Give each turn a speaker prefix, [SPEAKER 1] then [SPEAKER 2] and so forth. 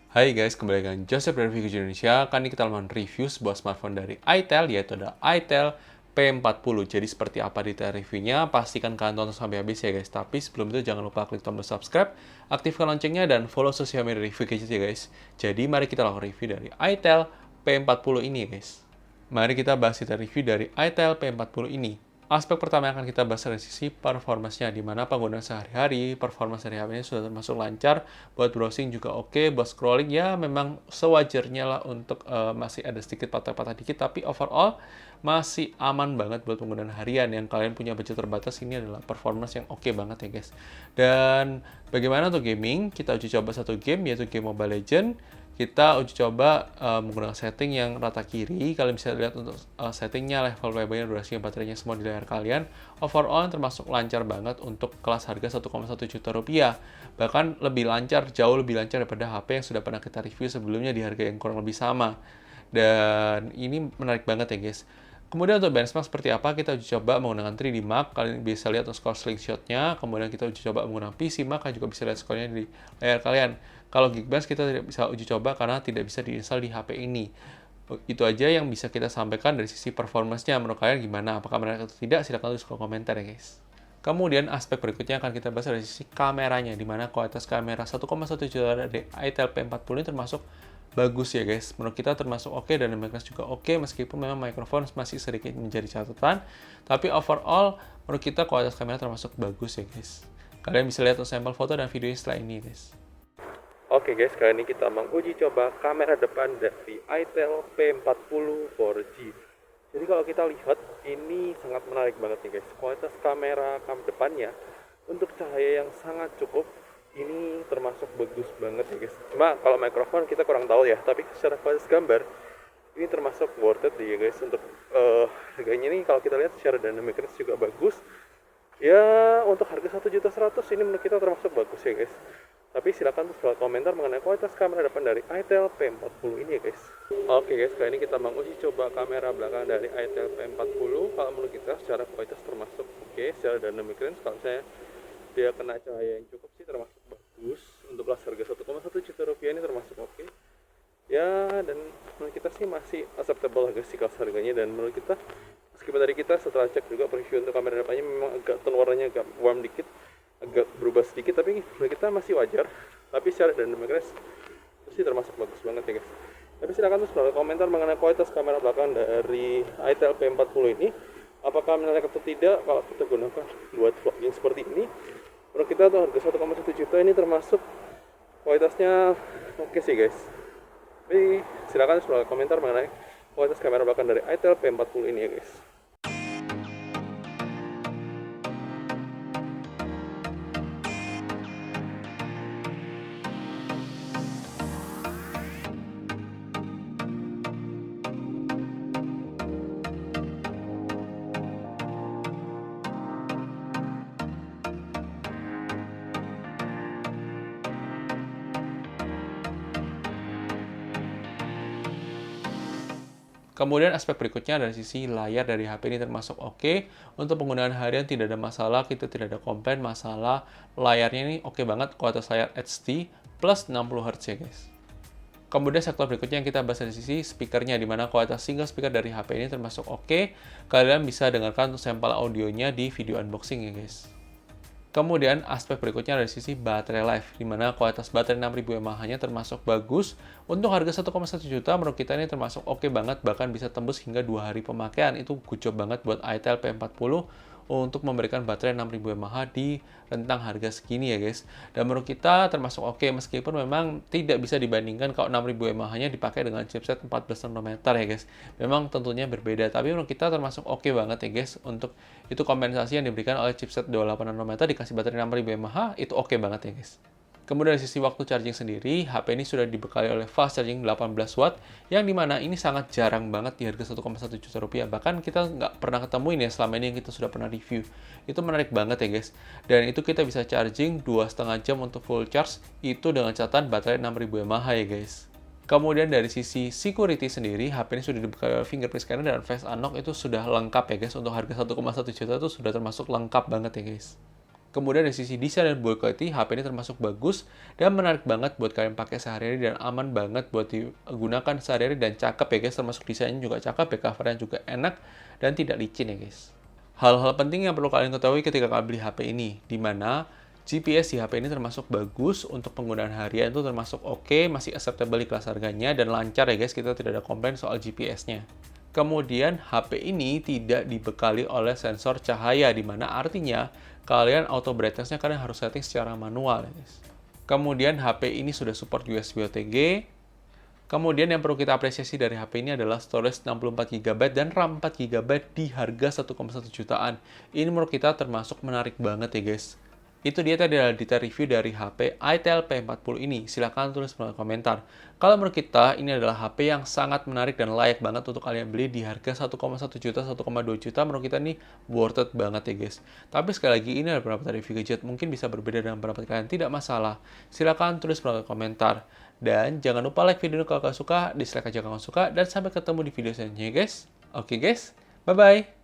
[SPEAKER 1] Hai guys, kembali dengan Joseph dari Vigo Indonesia. Kali ini kita akan review sebuah smartphone dari itel, yaitu ada itel P40. Jadi seperti apa detail reviewnya, pastikan kalian tonton sampai habis ya guys. Tapi sebelum itu jangan lupa klik tombol subscribe, aktifkan loncengnya, dan follow sosial media review gadget ya guys. Jadi mari kita lakukan review dari itel P40 ini ya guys. Mari kita bahas detail review dari itel P40 ini. Aspek pertama yang akan kita bahas dari sisi performance-nya, di mana penggunaan sehari-hari, performa sehari-harinya sudah termasuk lancar, buat browsing juga oke, buat scrolling ya memang sewajarnya lah untuk masih ada sedikit patah-patah dikit, tapi overall masih aman banget buat penggunaan harian yang kalian punya budget terbatas. Ini adalah performance yang oke banget ya guys. Dan bagaimana untuk gaming? Kita uji coba satu game, yaitu game Mobile Legends. Kita uji coba menggunakan setting yang rata kiri. Kalian bisa lihat untuk settingnya, level WB-nya, durasinya, baterainya semua di layar kalian. Overall termasuk lancar banget untuk kelas harga 1,1 juta rupiah. Bahkan lebih lancar, jauh lebih lancar daripada HP yang sudah pernah kita review sebelumnya di harga yang kurang lebih sama. Dan ini menarik banget ya guys. Kemudian untuk benchmark seperti apa, kita uji coba menggunakan 3D Mark. Kalian bisa lihat skor slingshot-nya. Kemudian kita uji coba menggunakan PC Mark, kalian juga bisa lihat skornya di layar kalian. Kalau Geekbench kita tidak bisa uji coba karena tidak bisa diinstal di HP ini. Itu aja yang bisa kita sampaikan dari sisi performance-nya. Menurut kalian gimana? Apakah menarik atau tidak? Silahkan tulis kolom komentar ya guys. Kemudian aspek berikutnya akan kita bahas dari sisi kameranya, di mana kualitas kamera 1,1 juta dari itel P40 ini termasuk bagus ya guys. Menurut kita termasuk oke, dan dynamic range juga oke, meskipun memang mikrofon masih sedikit menjadi catatan. Tapi overall menurut kita kualitas kamera termasuk bagus ya guys. Kalian bisa lihat sampel foto dan video setelah ini guys. Oke guys, kali ini kita menguji coba kamera depan dari itel P40 4G. Jadi kalau kita lihat, ini sangat menarik banget nih guys. Kualitas kamera depannya untuk cahaya yang sangat cukup, ini termasuk bagus banget ya guys. Cuma kalau mikrofon kita kurang tahu ya, tapi secara kualitas gambar ini termasuk worth it ya guys. Untuk harganya ini kalau kita lihat secara dynamic range juga bagus. Ya untuk harga 1.100.000 ini menurut kita termasuk bagus ya guys. Tapi silakan tulis komentar mengenai kualitas kamera depan dari itel P40 ini ya guys. Oke guys, kali ini kita menguji coba kamera belakang dari itel P40. Kalau menurut kita secara kualitas termasuk oke, secara dynamic range kalau saya dia kena cahaya yang cukup sih termasuk bagus. Untuk kelas harga 1,1 juta rupiah ini termasuk oke. Ya, dan menurut kita sih masih acceptable harga sih kelas harganya. Dan menurut kita, meskipun dari kita setelah cek juga preview untuk kamera depannya memang agak tone warnanya agak warm dikit, agak berubah sedikit, tapi menurut kita masih wajar. Tapi secara dynamic range itu sih termasuk bagus banget ya guys. Tapi silakan tulis komentar mengenai kualitas kamera belakang dari itel P40 ini. Apakah menarik atau tidak kalau kita gunakan buat vlogging seperti ini. Menurut kita tuh harga 1,1 juta ini termasuk kualitasnya oke sih guys. Tapi silakan tulis komentar mengenai kualitas kamera belakang dari itel P40 ini ya guys. Kemudian aspek berikutnya dari sisi layar dari HP ini termasuk oke. Untuk penggunaan harian tidak ada masalah, kita tidak ada komplain masalah layarnya. Ini oke banget, kualitas layar HD plus 60 Hz ya guys. Kemudian sektor berikutnya yang kita bahas dari sisi speakernya, di mana kualitas single speaker dari HP ini termasuk oke. Kalian bisa dengarkan untuk sampel audionya di video unboxing ya guys. Kemudian aspek berikutnya dari sisi baterai life, di mana kualitas baterai 6000 mAh-nya termasuk bagus. Untuk harga 1,1 juta menurut kita ini termasuk oke banget, bahkan bisa tembus hingga 2 hari pemakaian. Itu good job banget buat itel P40 untuk memberikan baterai 6000 mAh di rentang harga segini ya guys. Dan menurut kita termasuk oke, meskipun memang tidak bisa dibandingkan kalau 6000 mAh-nya dipakai dengan chipset 14 nanometer ya guys. Memang tentunya berbeda, tapi menurut kita termasuk oke banget ya guys. Untuk itu kompensasi yang diberikan oleh chipset 28 nanometer dikasih baterai 6000 mAh, itu oke banget ya guys. Kemudian dari sisi waktu charging sendiri, HP ini sudah dibekali oleh fast charging 18 watt, yang dimana ini sangat jarang banget di harga 1,1 juta rupiah. Bahkan kita nggak pernah ketemu ini ya selama ini yang kita sudah pernah review. Itu menarik banget ya guys. Dan itu kita bisa charging 2,5 jam untuk full charge, itu dengan catatan baterai 6000 mAh ya guys. Kemudian dari sisi security sendiri, HP ini sudah dibekali oleh fingerprint scanner dan face unlock, itu sudah lengkap ya guys. Untuk harga 1,1 juta itu sudah termasuk lengkap banget ya guys. Kemudian dari sisi desain dan build quality, HP ini termasuk bagus dan menarik banget buat kalian pakai sehari-hari dan aman banget buat digunakan sehari-hari dan cakep ya guys, termasuk desainnya juga cakep ya, covernya juga enak dan tidak licin ya guys. Hal-hal penting yang perlu kalian ketahui ketika kalian beli HP ini, di mana GPS di HP ini termasuk bagus untuk penggunaan harian itu termasuk oke, masih acceptable di kelas harganya dan lancar ya guys, kita tidak ada komplain soal GPS-nya. Kemudian HP ini tidak dibekali oleh sensor cahaya, di mana artinya kalian auto brightness-nya kalian harus setting secara manual ya guys. Kemudian HP ini sudah support USB OTG. Kemudian yang perlu kita apresiasi dari HP ini adalah storage 64 GB dan RAM 4 GB di harga 1,1 jutaan. Ini menurut kita termasuk menarik banget ya guys. Itu dia tadi adalah detail review dari HP Itel P40 ini. Silahkan tulis melalui komentar. Kalau menurut kita, ini adalah HP yang sangat menarik dan layak banget untuk kalian beli di harga 1,1 juta, 1,2 juta. Menurut kita ini worth it banget ya guys. Tapi sekali lagi, ini adalah pendapat review gadget. Mungkin bisa berbeda dengan pendapat kalian, tidak masalah. Silahkan tulis melalui komentar. Dan jangan lupa like video ini kalau kalian suka, dislike aja kalau kalian suka. Dan sampai ketemu di video selanjutnya guys. Oke guys, bye-bye.